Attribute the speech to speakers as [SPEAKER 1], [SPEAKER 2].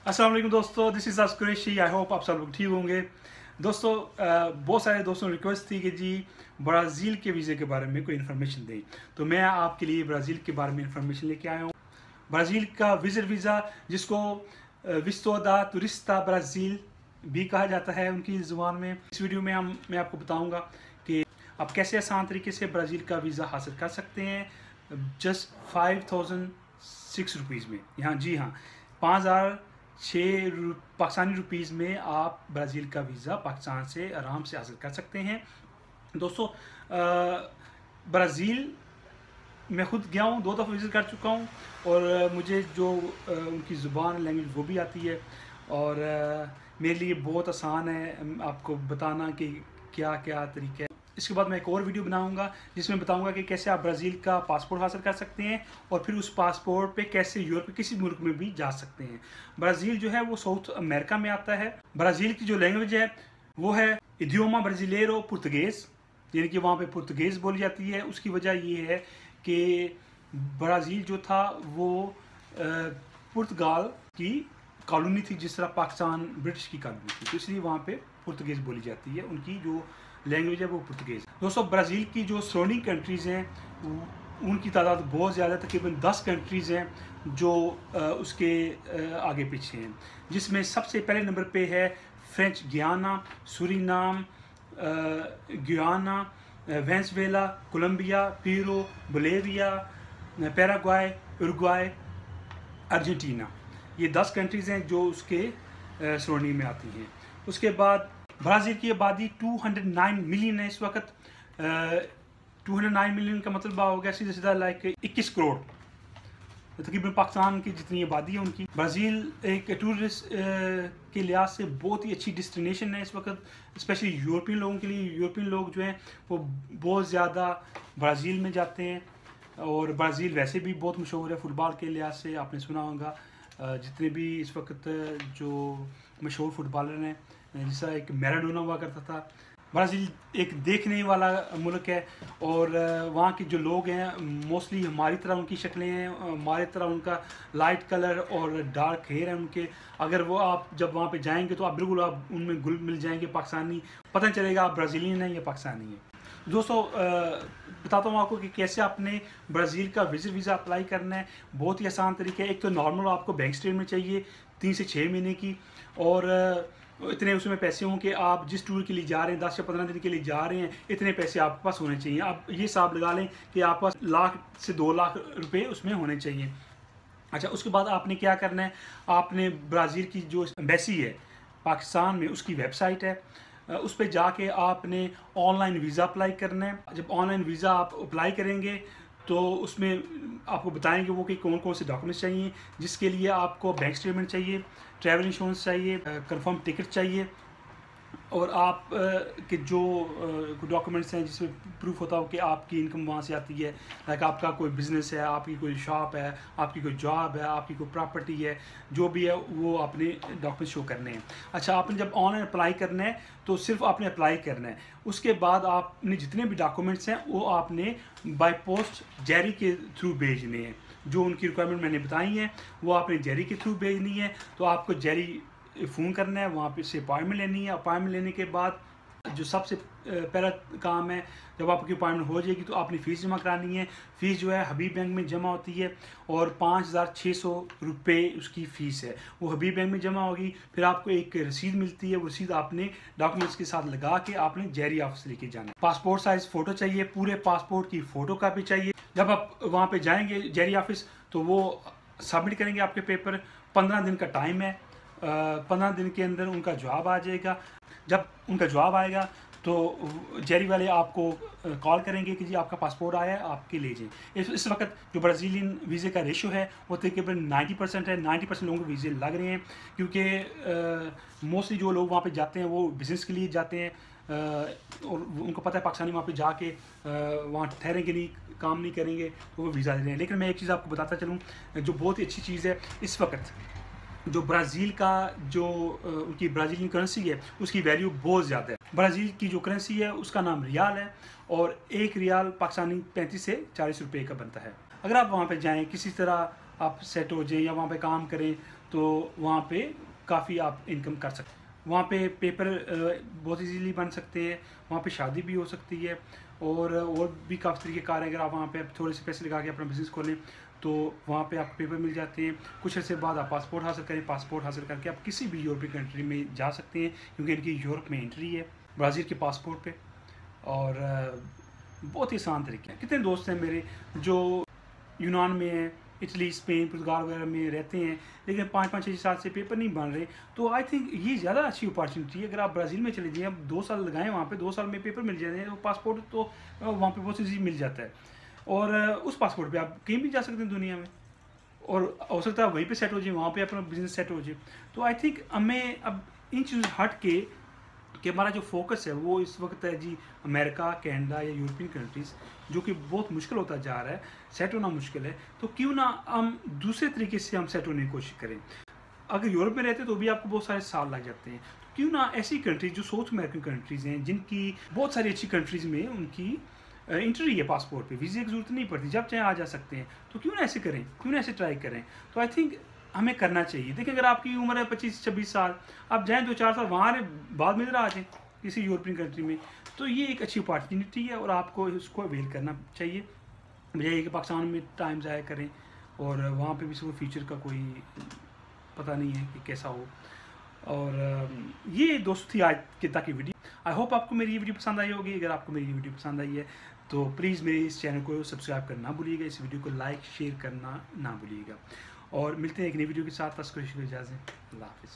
[SPEAKER 1] अस्सलाम वालेकुम दोस्तों, this is Qureshi. I hope आप सब लोग ठीक होंगे। दोस्तों, बहुत सारे दोस्तों ने रिक्वेस्ट थी कि जी ब्राज़ील के वीज़े के बारे में कोई इन्फॉर्मेशन दें, तो मैं आपके लिए ब्राज़ील के बारे में इन्फॉर्मेशन लेके आया हूँ। ब्राज़ील का विज़िट वीज़ा, जिसको विस्टो दा तुरिस्टा ब्राज़ील भी कहा जाता है उनकी ज़ुबान में, इस वीडियो में मैं आपको बताऊँगा कि आप कैसे आसान तरीके से ब्राज़ील का वीज़ा हासिल कर सकते हैं जस्ट 5006 रुपीज़ में। जी हाँ, 5006 पाकिस्तानी रुपीज़ में आप ब्राज़ील का वीज़ा पाकिस्तान से आराम से हासिल कर सकते हैं। दोस्तों, ब्राज़ील मैं ख़ुद गया हूँ, 2 दफ़ा विज़िट कर चुका हूँ और मुझे जो उनकी ज़ुबान लैंग्वेज वो भी आती है और मेरे लिए बहुत आसान है आपको बताना कि क्या क्या तरीका है। इसके बाद मैं एक और वीडियो बनाऊंगा जिसमें बताऊंगा कि कैसे आप ब्राज़ील का पासपोर्ट हासिल कर सकते हैं और फिर उस पासपोर्ट पे कैसे यूरोप के किसी मुल्क में भी जा सकते हैं। ब्राज़ील जो है वो साउथ अमेरिका में आता है। ब्राज़ील की जो लैंग्वेज है वो है इडियोमा ब्राज़िलेरो पुर्तगेज़, यानी कि वहाँ पे पुर्तगेज़ बोली जाती है। उसकी वजह ये है कि ब्राज़ील जो था वो पुर्तगाल की कॉलोनी थी, जिस तरह पाकिस्तान ब्रिटिश की कॉलोनी थी, तो इसलिए वहाँ पे पुर्तगेज़ बोली जाती है। उनकी जो लैंग्वेज है वो पुर्तगेज़। दोस्तों, ब्राज़ील की जो सराउंडिंग कंट्रीज़ हैं उनकी तादाद बहुत ज़्यादा, तकरीबन 10 कंट्रीज़ हैं जो उसके आगे पीछे हैं, जिसमें सबसे पहले नंबर पे है French Guiana, Suriname, Guyana, Venezuela, Colombia, Peru, Bolivia, Paraguay, Uruguay, Argentina. ये 10 कंट्रीज़ हैं जो उसके सराउंडिंग में आती हैं। उसके बाद ब्राज़ील की आबादी 209 मिलियन है इस वक्त। 209 मिलियन का मतलब हो गया सीधा सीधा लाइक 21 करोड़, तकरीबन पाकिस्तान की जितनी आबादी है उनकी। ब्राज़ील एक टूरिस्ट के लिहाज से बहुत ही अच्छी डेस्टिनेशन है इस वक्त, स्पेशली यूरोपियन लोगों के लिए। यूरोपियन लोग जो हैं वो बहुत ज़्यादा ब्राज़ील में जाते हैं और ब्राज़ील वैसे भी बहुत मशहूर है फुटबॉल के लिहाज से। आपने सुना होगा जितने भी इस वक्त जो मशहूर फुटबॉलर हैं, जैसा एक मैराडोना हुआ करता था। ब्राज़ील एक देखने वाला मुल्क है और वहाँ के जो लोग हैं मोस्टली हमारी तरह उनकी शक्लें हैं, हमारी तरह उनका लाइट कलर और डार्क हेयर है उनके। अगर वो आप जब वहाँ पे जाएंगे तो आप बिल्कुल आप उनमें घुल मिल जाएंगे, पाकिस्तानी पता नहीं चलेगा आप ब्राज़ीलियन हैं या पाकिस्तानी हैं। दोस्तों, बताता हूँ आपको कि कैसे आपने ब्राज़ील का विज़िट वीज़ा अप्लाई करना है। बहुत ही आसान तरीके है। एक तो नॉर्मल आपको बैंक स्टेटमेंट चाहिए 3 से 6 महीने की, और इतने उसमें पैसे हों कि आप जिस टूर के लिए जा रहे हैं 10 या 15 दिन के लिए जा रहे हैं, इतने पैसे आपके पास होने चाहिए। आप ये हिसाब लगा लें कि आपके पास 1 लाख से 2 लाख रुपए उसमें होने चाहिए। अच्छा, उसके बाद आपने क्या करना है, आपने ब्राज़ील की जो एम्बेसी है पाकिस्तान में, उसकी वेबसाइट है, उस पर जाके आपने ऑनलाइन वीज़ा अप्लाई करना है। जब ऑनलाइन वीज़ा आप अप्लाई करेंगे तो उसमें आपको बताएंगे वो कि कौन कौन से डॉक्यूमेंट्स चाहिए, जिसके लिए आपको बैंक स्टेटमेंट चाहिए, ट्रैवल इंश्योरेंस चाहिए, कंफर्म टिकट चाहिए, और आप के जो डॉक्यूमेंट्स हैं जिसमें प्रूफ होता हो कि आपकी इनकम वहाँ से आती है, लाइक आपका कोई बिज़नेस है, आपकी कोई शॉप है, आपकी कोई जॉब है, आपकी कोई प्रॉपर्टी है, जो भी है वो अपने डॉक्यूमेंट शो करने हैं। अच्छा, आपने जब ऑनलाइन अप्लाई करना है तो सिर्फ आपने अप्लाई करना है। उसके बाद आपने जितने भी डॉक्यूमेंट्स हैं वो आपने बाय पोस्ट जेरी के थ्रू भेजने हैं। जो उनकी रिक्वायरमेंट मैंने बताई हैं वो आपने जेरी के थ्रू भेजनी है। तो आपको जेरी फ़ोन करना है, वहाँ पे से अपॉइंटमेंट लेनी है। अपॉइंटमेंट लेने के बाद जो सबसे पहला काम है, जब आपकी अपॉइंटमेंट हो जाएगी तो आपने फ़ीस जमा करानी है। फ़ीस जो है हबीब बैंक में जमा होती है और 5600 रुपये उसकी फ़ीस है, वो हबीब बैंक में जमा होगी। फिर आपको एक रसीद मिलती है, वो रसीद आपने डॉक्यूमेंट्स के साथ लगा के आपने जेरी ऑफिस लेके जाना है। पासपोर्ट साइज़ फ़ोटो चाहिए, पूरे पासपोर्ट की फ़ोटो कापी चाहिए। जब आप वहाँ पर जाएँगे जेरी ऑफिस तो वो सबमिट करेंगे आपके पेपर। 15 दिन का टाइम है, 15 दिन के अंदर उनका जवाब आ जाएगा। जब उनका जवाब आएगा तो जेरी वाले आपको कॉल करेंगे कि जी आपका पासपोर्ट आया है, आपके ले जाएं। इस वक्त जो ब्राज़ीलियन वीज़े का रेशो है वो तकरीबन 90% है। 90% लोगों को वीज़े लग रहे हैं, क्योंकि मोस्टली जो लोग वहाँ पे जाते हैं वो बिज़नेस के लिए जाते हैं और उनको पता है पाकिस्तानी वहाँ पे जाके वहाँ ठहरेंगे नहीं, काम नहीं करेंगे, तो वो वीज़ा दे रहे हैं। लेकिन मैं एक चीज़ आपको बताता चलूँ जो बहुत ही अच्छी चीज़ है, इस वक्त जो ब्राज़ील का जो उनकी ब्राज़ीलियन करेंसी है उसकी वैल्यू बहुत ज़्यादा है। ब्राज़ील की जो करेंसी है उसका नाम रियाल है और 1 रियाल पाकिस्तानी 35 से 40 रुपये का बनता है। अगर आप वहाँ पे जाएँ, किसी तरह आप सेट हो जाए या वहाँ पे काम करें तो वहाँ पे काफ़ी आप इनकम कर सकते हैं। वहाँ पे पेपर बहुत इजीली बन सकते हैं, वहाँ पे शादी भी हो सकती है और भी काफ़ी तरीके कार हैं। अगर आप वहाँ पे थोड़े से पैसे लगा के अपना बिज़नेस खोलें तो वहाँ पे आपको पेपर मिल जाते हैं। कुछ अर्से बाद आप पासपोर्ट हासिल करें, पासपोर्ट हासिल करके आप किसी भी यूरोपीय कंट्री में जा सकते हैं, क्योंकि इनकी यूरोप में एंट्री है ब्राज़ील के पासपोर्ट पे। और बहुत ही आसान तरीके हैं। कितने दोस्त हैं मेरे जो यूनान में हैं, इटली, स्पेन, पुर्तगाल वगैरह में रहते हैं, लेकिन 5-5-6 साल से पेपर नहीं बन रहे। तो आई थिंक ये ज़्यादा अच्छी अपॉर्चुनिटी है। अगर आप ब्राज़ील में चले जाइए, आप 2 साल लगाएं वहाँ पे, 2 साल में पेपर मिल जाते हैं, तो पासपोर्ट तो वहाँ पे बहुत ईजी मिल जाता है। और उस पासपोर्ट पे आप कहीं भी जा सकते हैं दुनिया में, और हो सकता है वहीं पे सेट हो जाए, वहाँ पे अपना बिजनेस सेट हो जाए। तो आई थिंक हमें अब इन चीज़ों हट के कि हमारा जो फोकस है वो इस वक्त है जी अमेरिका, कनाडा या यूरोपियन कंट्रीज़, जो कि बहुत मुश्किल होता जा रहा है, सेट होना मुश्किल है। तो क्यों ना हम दूसरे तरीके से हम सेट होने की कोशिश करें। अगर यूरोप में रहते तो भी आपको बहुत सारे साल लग जाते हैं, तो क्यों ना ऐसी कंट्रीज जो साउथ अमेरिकन कंट्रीज़ हैं, जिनकी बहुत सारी अच्छी कंट्रीज़ में उनकी एंट्री है पासपोर्ट पे, वीज़े की ज़रूरत नहीं पड़ती, जब चाहे आ जा सकते हैं, तो क्यों ना ऐसे करें, क्यों ना ऐसे ट्राई करें। तो आई थिंक हमें करना चाहिए। देखिए, अगर आपकी उम्र है 25-26 साल, आप जाएँ 2-4 साल वहाँ बाद में आ जाएँ किसी यूरोपियन कंट्री में, तो ये एक अच्छी अपॉर्चुनिटी है और आपको इसको अवेल करना चाहिए, बजाय कि पाकिस्तान में टाइम ज़ाया करें और वहाँ पे भी फ्यूचर का कोई पता नहीं है कि कैसा हो। और ये दोस्त थी आज की तक की वीडियो। आई होप आपको मेरी ये वीडियो पसंद आई होगी। अगर आपको मेरी ये वीडियो पसंद आई है तो प्लीज़ मेरे इस चैनल को सब्सक्राइब करना ना भूलिएगा, इस वीडियो को लाइक शेयर करना ना भूलिएगा, और मिलते हैं एक नई वीडियो के साथ। तब तक के लिए इजाज़त, अल्लाह हाफ़िज़।